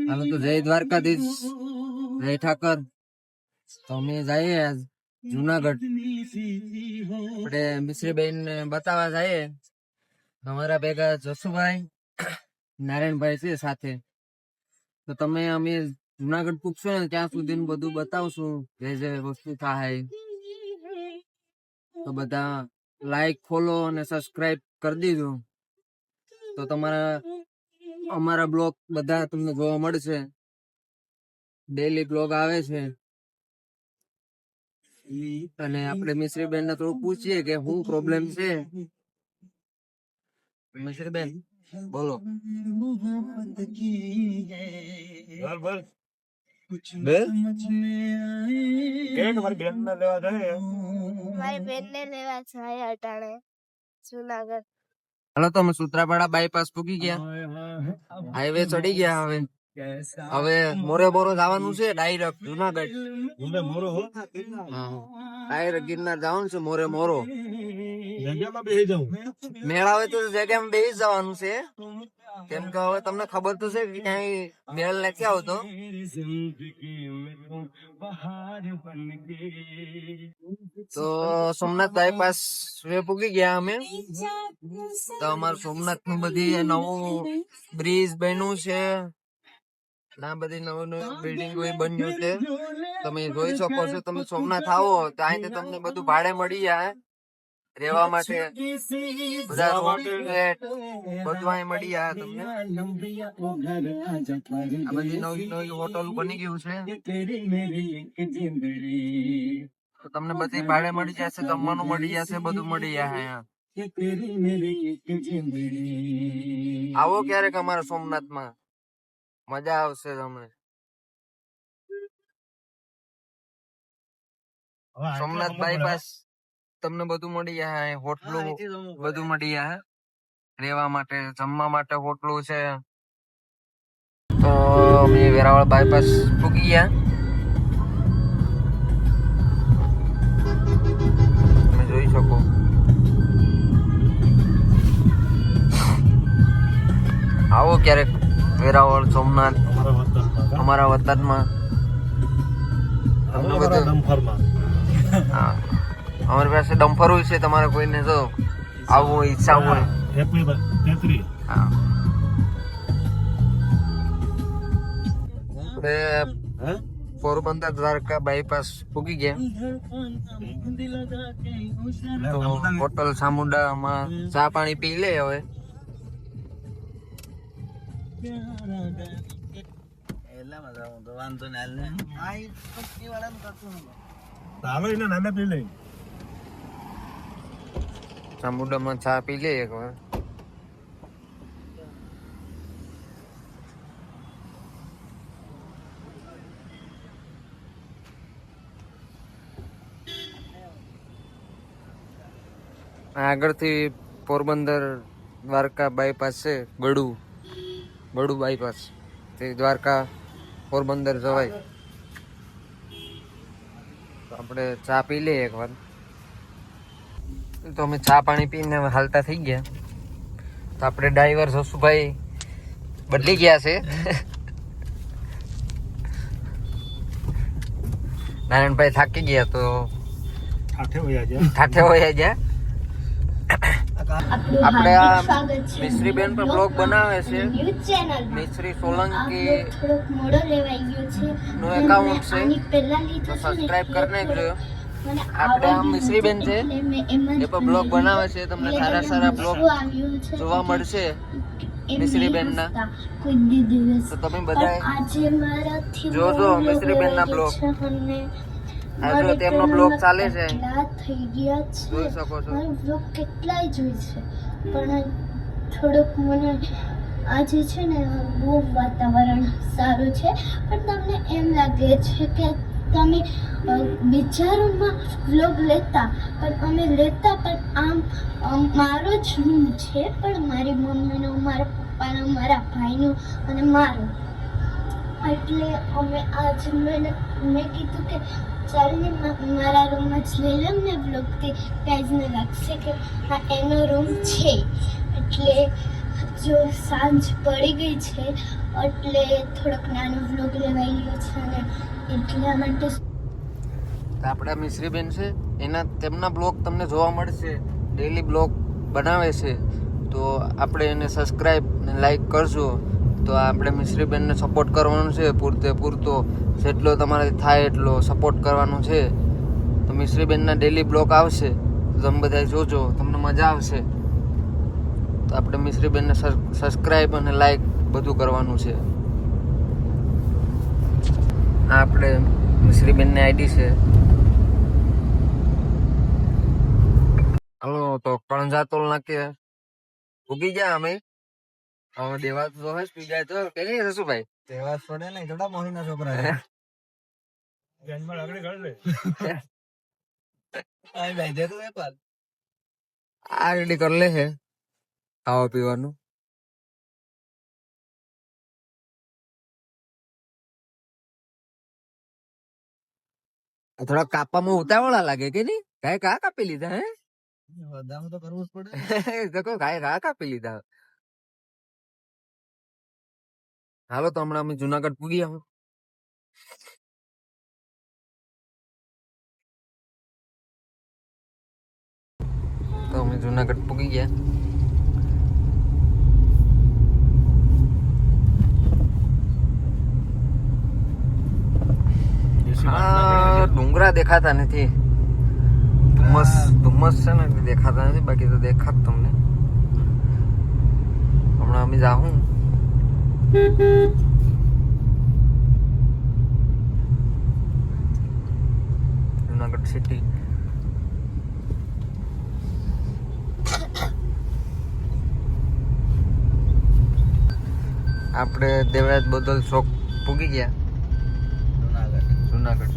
હાલો તો જય દ્વારકાધીશ, જય ઠાકર. તો અમે જઈએ જુનાગઢ, આપણે મિશ્રીબેન ને બતાવવા જઈએ. અમારા ભેગા જસુભાઈ, નારાયણભાઈ છે સાથે. તો તમે અમે જુનાગઢ પૂછશો ને ત્યાં સુધી બધું બતાવશું, જે જે વસ્તુ થાય. તો બધા લાઈક, ફોલો અને સબસ્ક્રાઇબ કરી દીધું તો અમારા બ્લોગ બધા તમને જોવા મળશે. ડેલી બ્લોગ આવે છે. અને આપણે મિશ્રીબેન ને થોડું પૂછીએ કે શું પ્રોબ્લેમ છે. મિશ્રીબેન બોલો. મારી બેન ને લેવા જાય અટાણે જુનાગઢ. હાલો તો અમે સુત્રાપાડા બાયપાસ પૂકી ગયા, હાઈવે ચડી ગયા. હવે મોરે મોરો જવાનું છે ડાયરેક્ટ જુનાગઢ. ડાયરેક્ટ ગિરનાર જવાનું છે મોરે મોરો. મેળ આવે તો જગ્યામાં બેસી જવાનું છે, કેમ કે હવે તમને ખબર તો છે કે ક્યાંય મેળ નથી આવતો. તો સોમનાથ બાયપાસ પૂકી ગયા અમે. તો અમારું સોમનાથ નું બધી નવું બ્રિજ બન્યું છે, આ બધી નવું બિલ્ડિંગ બન્યું છે. તમે જોઈ શકો છો. તમે સોમનાથ આવો તો અહીંથી તમને બધું ભાડે મળી જાય રહેવા માટે. બધા બધું અહીં મળી જાય તમને. આ બધી નવી નવી હોટલ બની ગયું છે, તો તમને બધી ભાડે મળી જશે, જમવાનું મળી જશે, બધું મળી જાય. આવો ક્યારેક અમારા સોમનાથ માં, મજા આવશે તમને. સોમનાથ બાયપાસ તમને બધું મળી જાય, હોટલું બધું મળી જાય રહેવા માટે, જમવા માટે હોટલું છે. તો અમે વેરાવળ બાયપાસ પૂકી ગયા. તમે જોઈ શકો. આવો ક્યારેક વેરાવળ સોમનાથ અમારા વતનમાં. અમારી પાસે ડમ્ફર હોય છે. તમારે કોઈને જો આવવું હોય, ઈચ્છા હોય. પોરબંદર દ્વારકા બાયપાસ પૂકી ગયા. તો હોટલ સામુંડામાં ચા પાણી પી લે. હવે સામુંડામાં ચા પી લે એક વાર. આગળથી પોરબંદર દ્વારકા બાયપાસ છે, ગળું બાયપાસ. તે દ્વારકા પોરબંદર જવાય. તો આપણે ચા પી લઈએ એક વાર. તો અમે ચા પાણી પીને હાલતા થઈ ગયા. તો આપણે ડ્રાઈવર જસુભાઈ બદલી ગયા છે. નારાયણભાઈ થાકી ગયા તો ઠાઠે હોયા ગયા. આપણે આ મિશ્રીબેન પર બ્લોગ બનાવે છે. મિશ્રી સોલંકી નું એકાઉન્ટ છે, તો સબસ્ક્રાઇબ કરી નાખજો. આપણે આ મિશ્રીબેન છે એ પર બ્લોગ બનાવે છે. તમને સારા સારા બ્લોગ જોવા મળશે મિશ્રીબેન ના. તો તમે બધા જોજો મિશ્રીબેન ના બ્લોગ. જો તેમનો બ્લોગ ચાલે છે, જોઈ શકો છો. કેટલાય જોઈ છે, પણ થોડુંક મને આજે છે ને બહુ વાતાવરણ સારું છે. પણ તમને એમ લાગે છે કે તમે વિચારોમાં વ્લોગ લેતા, પણ અમે લેતા પણ આમ મારો જ રૂમ છે, પણ મારી મમ્મીનો, મારા પપ્પાનો, મારા ભાઈનો અને મારો. એટલે અમે આજ મેં કીધું કે ચાલને મારા રૂમમાં જ લઈ લઉં ને વ્લોગથી ગાઈઝને લાગશે કે હા એનો રૂમ છે. એટલે જો સાંજ પડી ગઈ છે એટલે થોડોક નાનો વ્લોગ લેવાઈ ગયો છે અને એટલા માટે આપણા મિશ્રીબેન છે એના તેમના બ્લોગ તમને જોવા મળશે, ડેઈલી બ્લોગ બનાવે છે. તો આપણે એને સબસ્ક્રાઈબ ને લાઈક કરજો. તો આપણે મિશ્રીબેનને સપોર્ટ કરવાનો છે પૂરતો જેટલો તમારે થાય એટલો સપોર્ટ કરવાનો છે. તો મિશ્રીબેનના ડેઈલી બ્લોગ આવશે તો તમે બધા જોજો, તમને મજા આવશે. તો આપણે મિશ્રીબેનને સબસ્ક્રાઈબ અને લાઈક બધું કરવાનું છે. આ આપણે મિશ્રીબેનની આઈડી છે. હાલો તો કણજાતોલ નાખીએ ઉગી ગયા અમે. હવે દેવાસ તો હોય પી જાય તો કે નહીં રસુભાઈ? દેવાસ પડે ને થોડા મોહીના છોકરા ધ્યાનમાં લાકડી કાઢ લે. આ ભાઈ દે તો વેપાર આ રેડી કરી લે છે ખાવા પીવાનું. થોડા કાપામાં ઉતાવળા લાગે કે નહીં? ગાય કા કાપી લીધા હે? દામ તો કરવું જ પડે. ગાય કા કાપી લીધા. હાલો તો હમણાં અમે જુનાગઢ પૂગી આવું. તો અમે જુનાગઢ પૂગી ગયા. ડુંગરા દેખાતા નથી, ધુમ્મસ છે ને દેખાતા નથી, બાકી તો દેખાત તમને. હમણાં અમે જાઉં જુનાગઢ સિટી. આપણે દેવરાજ બદલ શોક પૂગી ગયા જુનાગઢ.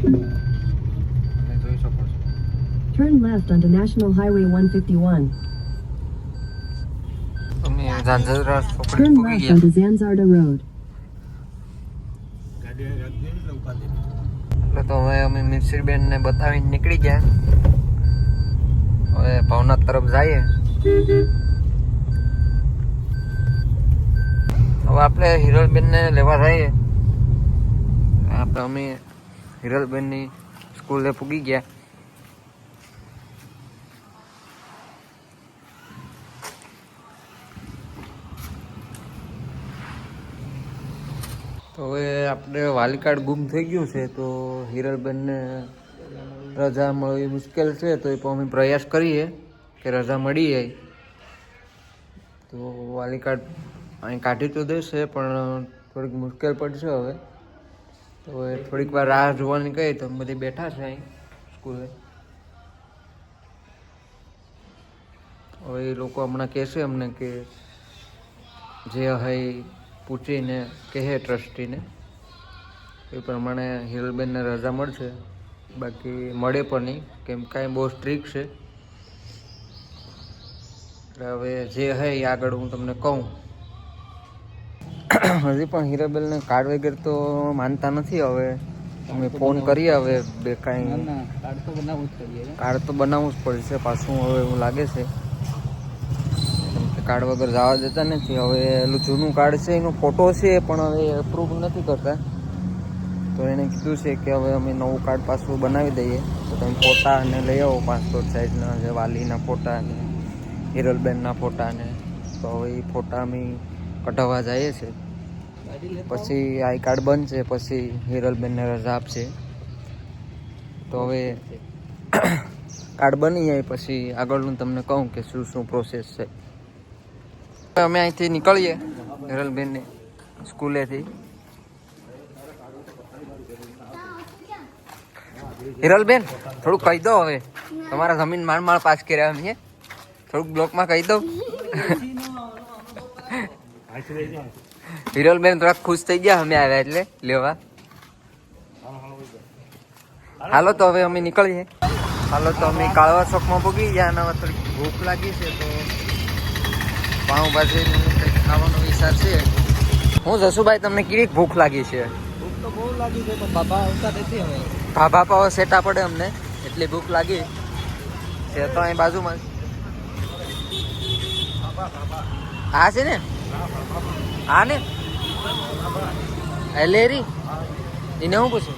તમે જોઈ શકો છો. Turn left onto National Highway 151. અમે ઝાંઝરા ચોકડી Turn પૂગી left ગયા. onto Zanzarda Road. એટલે તો હવે અમે મિશ્રીબેન ને બતાવીને નીકળી ગયા. હવે ભવનાથ તરફ જઈએ. હવે આપણે હિરલબેન ને લેવા જઈએ. આપણે અમે હિરલબેન ની સ્કૂલે પૂગી ગયા. તો હવે આપણે વાલી કાર્ડ ગુમ થઈ ગયું છે, તો હિરલબેનને રજા મળવી મુશ્કેલ છે. તો એ પણ અમે પ્રયાસ કરીએ કે રજા મળી જાય. તો વાલી કાર્ડ અહીં કાઢી તો દેશે પણ થોડીક મુશ્કેલ પડશે હવે. તો હવે થોડીક વાર રાહ જોવાની કહી તો બધી બેઠા છે અહીં સ્કૂલે. હવે એ લોકો હમણાં કહેશે અમને કે જે હોય પૂછીને કહે ટ્રસ્ટીને એ પ્રમાણે હિરલબેનને રજા મળશે. બાકી મળે પણ નહીં, કેમ કાંઈ બહુ સ્ટ્રિક્ટ છે. એટલે હવે જે હોય એ આગળ હું તમને કહું. હજી પણ હિરલબેનને કાર્ડ વગેરે તો માનતા નથી. હવે અમે ફોન કરીએ. હવે બે કાંઈ કાર્ડ તો બનાવવું જ કરીએ. કાર્ડ તો બનાવવું જ પડશે પાછું. હવે એવું લાગે છે કાર્ડ વગર જવા દેતા નથી. હવે એનું જૂનું કાર્ડ છે એનો ફોટો છે પણ હવે અપ્રૂવ નથી કરતા. તો એને કીધું છે કે હવે અમે નવું કાર્ડ પાછું બનાવી દઈએ. તો તમે ફોટા ને લઈ આવો પાસપોર્ટ સાઇઝના, જે વાલીના ફોટા ને હિરલબેનના ફોટા ને. તો હવે એ ફોટા અમે કઢાવવા જઈએ છે. પછી આઈ કાર્ડ બનશે, પછી હિરલબેનને રજા આપશે. તો હવે કાર્ડ બની જાય પછી આગળનું તમને કહું કે શું શું પ્રોસેસ છે. અમે અહીંથી નીકળીએ હિરલબેનની સ્કૂલેથી. હિરલબેન થોડુંક કહી દો. હવે તમારા જમીન માળ પાસ કર્યા અમે થોડુંક બ્લોકમાં કહી દઉં. હિરલબેન થોડાક ખુશ થઈ ગયા અમે આવ્યા એટલે લેવા. હાલો તો હવે અમે નીકળીએ. હાલો તો અમે કાળવા ચોકમાં પૂગી ગયા અને હવે થોડીક ભૂખ લાગી છે તો પાઉંભાજી ખાવાનો વિચાર છે. હું જસુભાઈ તમને કેવી ભૂખ લાગી છે? ભૂખ તો બહુ લાગી છે પણ બાબા આવતા નથી હવે. ભાભા પાવ સેટા પડે અમને એટલી ભૂખ લાગી છે. તો અહીં બાજુમાં આ છે ને હા ને એલેરી એને હું પૂછું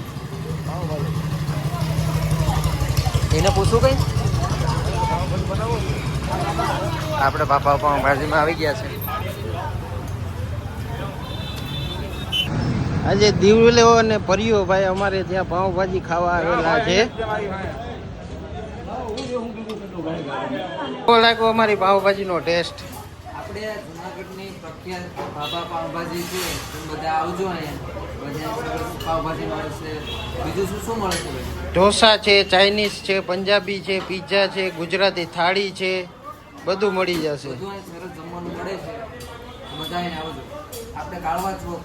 એને પૂછું કઈ આપણે પાપા પાઉંભાજીમાં આવી ગયા છે. આજે દીવલો અને પરિયો ભાઈ અમારે ત્યાં પાઉંભાજી ખાવા આવેલા છે. કેવો લાગ્યો અમારી પાઉંભાજીનો ટેસ્ટ? આપણે જુનાગઢની પ્રખ્યાત બાબા પાઉંભાજી છે, તમે બધા આવજો અહીંયા. બધા સરસ પાઉંભાજી મળે છે. બીજું શું શું મળે છે ભાઈ? ઢોસા છે, ચાઇનીઝ છે, પંજાબી છે, પિઝા છે, ગુજરાતી થાળી છે, બધું મળી જશે. બધું અહીં સરસ જમવાનું મળે છે. બધા અહીંયા આવજો. આપણે કાળવા ચોક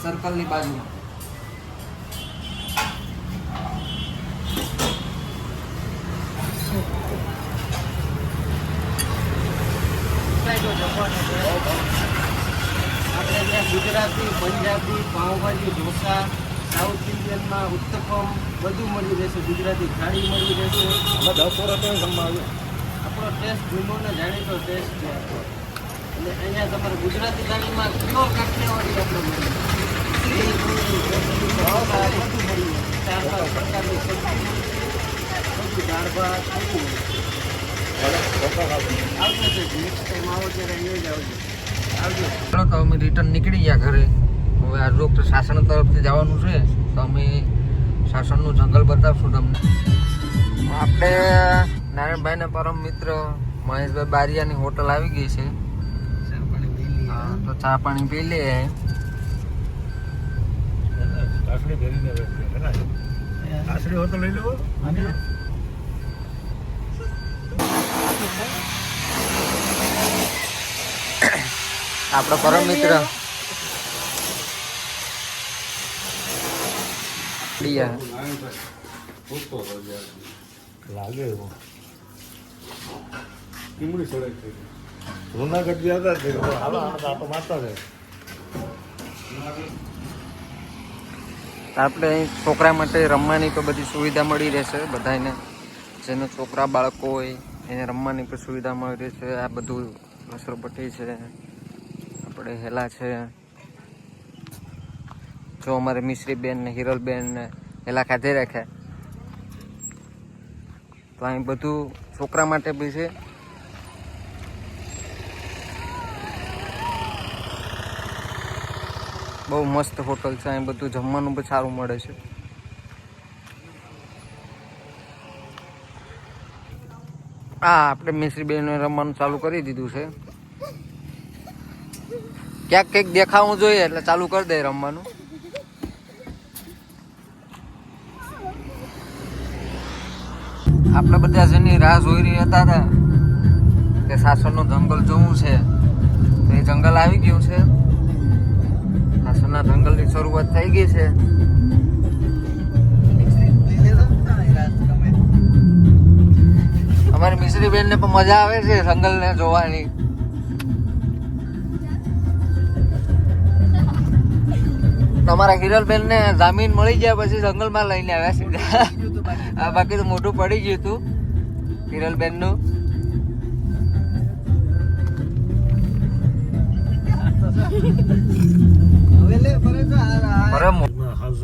સર્કલની બાજુમાં. આપણે ત્યાં ગુજરાતી, પંજાબી, પાઉંભાજી, ઢોસા, સાઉથ ઇન્ડિયનમાં ઉત્તપમ બધું મળી રહેશે. ગુજરાતી થાળી મળી રહેશે. આપણો ટેસ્ટ જૂનો ને જાણીતો ટેસ્ટ છે આપણો. અને અહીંયા તમારે ગુજરાતી થાળીમાં પ્યોર કાઠિયાવાડી આપણે મળી બધું મળી 4-5 પ્રકારની સબ્જી, બધું દાળ ભાત બધું આવજો છે. નેક્સ્ટ ટાઈમ આવો ત્યારે અહીંયા જ આવજો. ચાલો તો અમે રિટર્ન નીકળી ગયા ઘરે. હવે આ રોક શાસન તરફથી જવાનું છે, તો અમે શાસનનું જંગલ બતાવશું તમને. આપણે નારાયણભાઈના પરમ મિત્ર મહેશભાઈ બારિયાની હોટલ આવી ગઈ છે. હા, તો ચા પાણી પી લે. આપણો પરમ મિત્ર પ્રિયા જુનાગઢ ગયા હતા મારતા છે. આપણે અહીં છોકરા માટે રમવાની તો બધી સુવિધા મળી રહેશે. બધાને જેને છોકરા બાળકો હોય એને રમવાની પણ સુવિધા મળી રહેશે. આ બધું લસરપટ્ટી છે, આપણે હેલા છે. જો અમારે મિશ્રીબેન ને હિરલબેન ને હેલા ખાધે રાખ્યા, તો અહીં બધું છોકરા માટે બી છે. બહુ મસ્ત હોટલ છે. અહીં બધું જમવાનું પણ સારું મળે છે. હા, આપણે મિશ્રીબેન રમવાનું ચાલુ કરી દીધું છે. ક્યાંક કંઈક દેખાવું જોઈએ એટલે ચાલુ કરી દે રમવાનું. આપણે બધા જેની રાહ જોઈ રહ્યા હતા કે શાસનનું જંગલ જોવું છે, તો એ જંગલ આવી ગયું છે. શાસનના જંગલની શરૂઆત થઈ ગઈ છે. અમારી મિશ્રીબેન ને પણ મજા આવે છે જંગલને જોવાની. અમારા હિરલબેન ને જામીન મળી ગયા પછી જંગલમાં લઈને આવ્યા સીધા. બાકી તો મોટું પડી ગયું હતું હિરલબેન નું.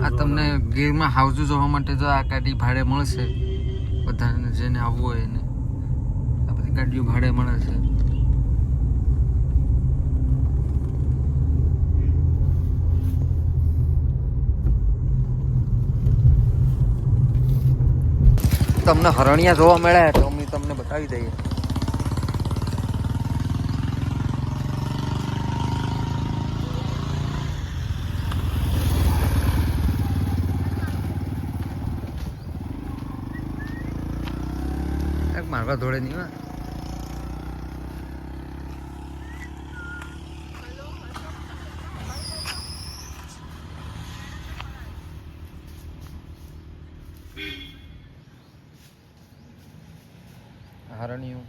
આ તમને ગીરમાં હાઉસ જોવા માટે જો આ ગાડી ભાડે મળશે. બધાને જેને આવવું હોય એને આ બધી ગાડીઓ ભાડે મળે છે. તમને હરણિયા જોવા મળ્યા તો અમે તમને બતાવી દઈએ. મારવા ધોળે નહીં હોય. હરણિયું